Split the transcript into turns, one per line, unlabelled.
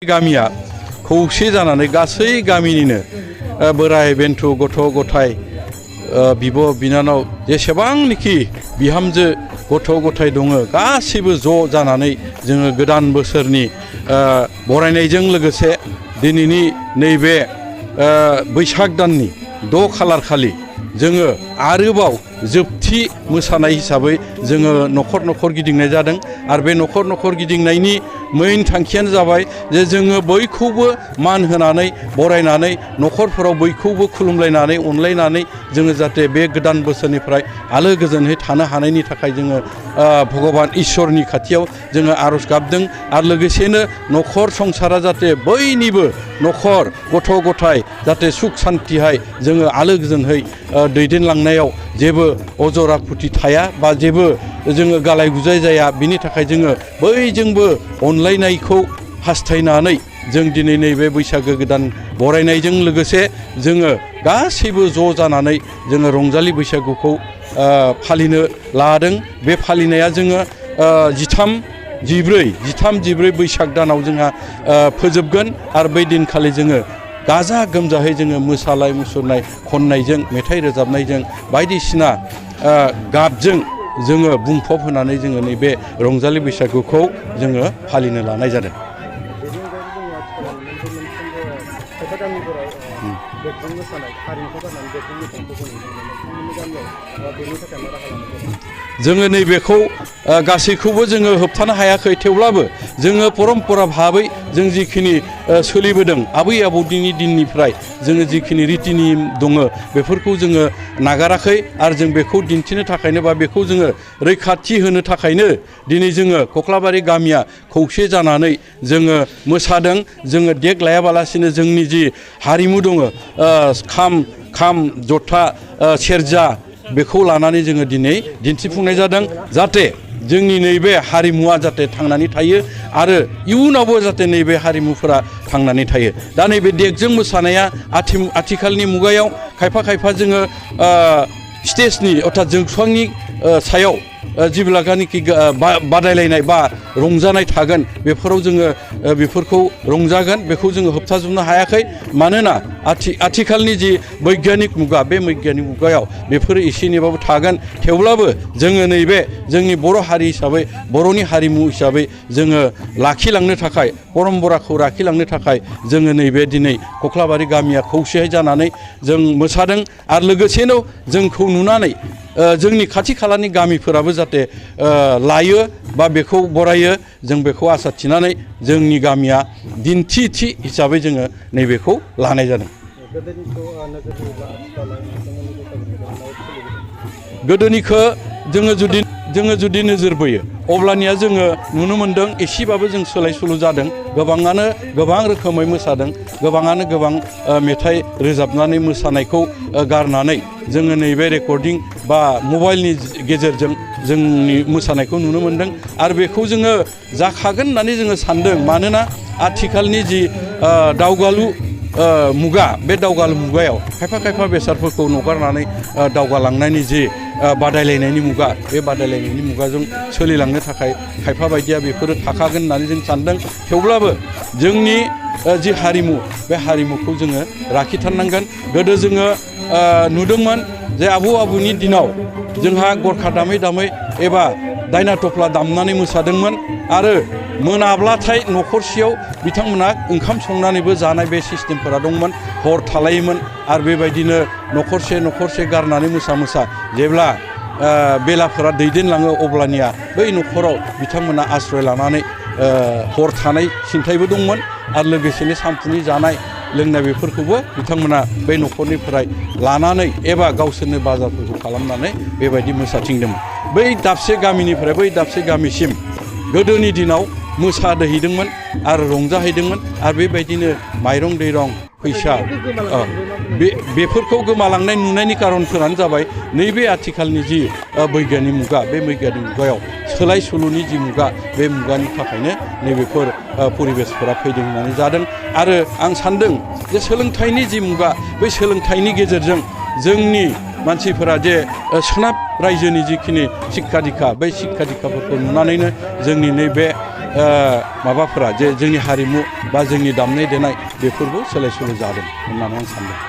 गामिया खौसे जानानै गासै गामिनिनो बोराय बेन्थ गथ' गथाय बिब' बिनानाव जेसेबांनोखि बिहामजो गथ' गथाय दङ गासैबो ज' जानानै जोङो गोदान बोसोरनि बरायनायजों लोगोसे दिनैनि नैबे बैसाग दाननि 6 खालार खालि जोङो आरोबाव जोबथि मोसानाय हिसाबै जोङो नखर नखर गिदिंनाय जादों आरो बे नखर नखर गिदिंनायनि मेइन थांखियानो जाबाय जे जोङो बयखौबो मान होनानै बरायनानै नखरफोराव बयखौबो खुलुमलायनानै अनलायनानै जोङो जाहाथे बे गोदान बोसोरनिफ्राय आलो गोजोनै थानो हानायनि थाखाय जोङो भगबान इसोरनि खाथियाव जोङो आरज गाबदों आरो लोगोसेनो नखर संसारा जाहाथे बयनिबो नखर गथ' गथाय जाहाथे सुख सान्तिहाय जोङो आलो गोजोनहै दैदेनलांनायाव जेबो अजरा खुथि थाया बा जेबो जोङो गालाय गुजाय जाया बिनि थाखाय जोङो बयजोंबो अनलायनायखौ हास्थायनानै जों दिनै नैबे बैसागो गोदान बरायनायजों लोगोसे जोङो गासैबो ज' जानानै जोङो रंजालि बैसागुखौ फालिनो लादों। बे फालिनाया जोङो 13-14 बैसाग दानाव जोंहा फोजोबगोन आरो बै दिनखालि जोङो गाजा गोमजायै जोङो मोसानाय मुसुरनाय खननायजों मेथाइ रोजाबनायजों बायदिसिना गाबजों जोङो बुंफब होनानै जोङो नैबे रंजालि बैसागुखौ जोङो फालिनो लानाय जादों। जोङो नैबेखौ गासैखौबो जोङो होबथानो हायाखै थेवब्लाबो जोङो परम्परा भाबै जों जिखिनि सोलिबोदों आबै आबौनि दिननिफ्राय जोङो जिखिनि रिति नियम दङ बेफोरखौ जोङो नागाराखै आरो जों बेखौ दिन्थिनो थाखायनो बा बेखौ जोङो रैखाथि होनो थाखायनो दिनै जोङो कख्लाबारि गामिया खौसे जानानै जोङो मोसादों। जोङो देग लायाबालासिनो जोंनि जि हारिमु दङ खाम जथा सेरजा बेखौ लानानै जोङो दिनै दिन्थिफुंनाय जादों जाहाथे जोंनि नैबे हारिमुवा जाहाथे थांनानै थायो आरो इयुनावबो जाहाथे नैबे हारिमुफोरा थांनानै थायो। दा नैबे देगजों मोसानाया आथिखालनि मुगायाव खायफा जोङो स्टेजनि अर्थात जौस्रांनि सायाव जेब्लानाखि बादायलायनाय बा रंजानाय थागोन बेफोराव जोङो बेफोरखौ रंजागोन बेखौ जोङो होबथाजोबनो हायाखै। मानोना आथिखालनि जि बैग्यानिक मुगा बे बैग्यानिक मुगायाव बेफोरो एसे एनैबाबो थागोन थेवब्लाबो जोङो नैबे जोंनि बर' हारि हिसाबै बर'नि हारिमु हिसाबै जोङो लाखिलांनो थाखाय परम्पराखौ लाखिलांनो थाखाय जोङो नैबे दिनै कख्लाबारि गामिया खौसेयै जानानै जों मोसादों आरो लोगोसेनो जोंखौ नुनानै जोंनि खाथि खालानि गामिफोराबो जाहाथे लायो बा बेखौ बरायो जों बेखौ आसा थिनानै जोंनि गामिया दिन्थि हिसाबै जोङो नैबेखौ लानाय जादों। गोदोनिखौ जोङो जुदि नोजोर बोयो अब्लानिया जोङो नुनो मोन्दों एसेबाबो जों सोलाय सोल' जादों। गोबाङानो गोबां रोखोमै मोसादों, गोबाङानो गोबां मेथाइ रोजाबनानै मोसानायखौ गारनानै जोङो नैबे रेकर्डिं बा मबाइलनि गेजेरजों जोंनि मोसानायखौ नुनो मोन्दों आरो बेखौ जोङो जाखागोन होननानै जोङो सान्दों। मानोना आथिखालनि जि दावगालु मुगा बे दावगालु मुगायाव खायफा बेसादफोरखौ नागारनानै दावगालांनायनि जि बादायलायनायनि मुगा बे बादायलायनायनि मुगाजों सोलिलांनो थाखाय खायफा बायदिया बेफोरो थाखागोन होननानै जों सान्दों। थेवब्लाबो जोंनि जि हारिमु बे हारिमुखौ जोङो लाखिथारनांगोन। गोदो जोङो नुदोंमोन जे आबौनि दिनाव जोंहा गरखा दामै एबा दायना थफ्ला दामनानै मोसादोंमोन आरो मोनाब्लाथाय न'खरसेयाव बिथांमोना ओंखाम संनानैबो जानाय बे सिस्टेमफोरा दंमोन। हर थालायोमोन आरो बेबायदिनो न'खरसे गारनानै मोसा जेब्ला बेलाफोरा दैदेनलाङो अब्लानिया बै न'खराव बिथांमोना आश्रय लानानै हर थानाय सिन्थायबो दंमोन आरो लोगोसेनो सानफुनि जानाय लोंनाय बेफोरखौबो बिथांमोना बै न'खरनिफ्राय लानानै एबा गावसोरनो बाजारफोरखौ खालामनानै बेबायदि मोसाथिंदोंमोन। बै दाबसे गामिनिफ्राय बै दाबसे गामिसिम गोदोनि दिनाव मोसाहैदोंमोन आरो रंजाहैदोंमोन आरो बेबायदिनो माइरं दैरं फैसा बेफोरखौ गोमालांनाय नुनायनि खारनफोरानो जाबाय नैबे आथिखालनि जि बैग्यानिक मुगा बे बैग्यानिक मुगायाव सोलाय सोल'नि जि मुगा बे मुगानि थाखायनो नैबेफोर परिबेसफोरा फैदों होननानै जादों। आरो आं सान्दों जे सोलोंथाइनि जि मुगा बै सोलोंथाइनि गेजेरजों जोंनि मानसिफोरा जे सोनाब रायजोनि जिखिनि शिक्षा दीक्षा बै शिक्षा दीक्षाफोरखौ नुनानैनो जोंनि नैबे माबाफोरा जे जोंनि हारिमु बा जोंनि दामनाय देनाय बेफोरबो सोलाय सोल' जादों होननानै आं सानदों।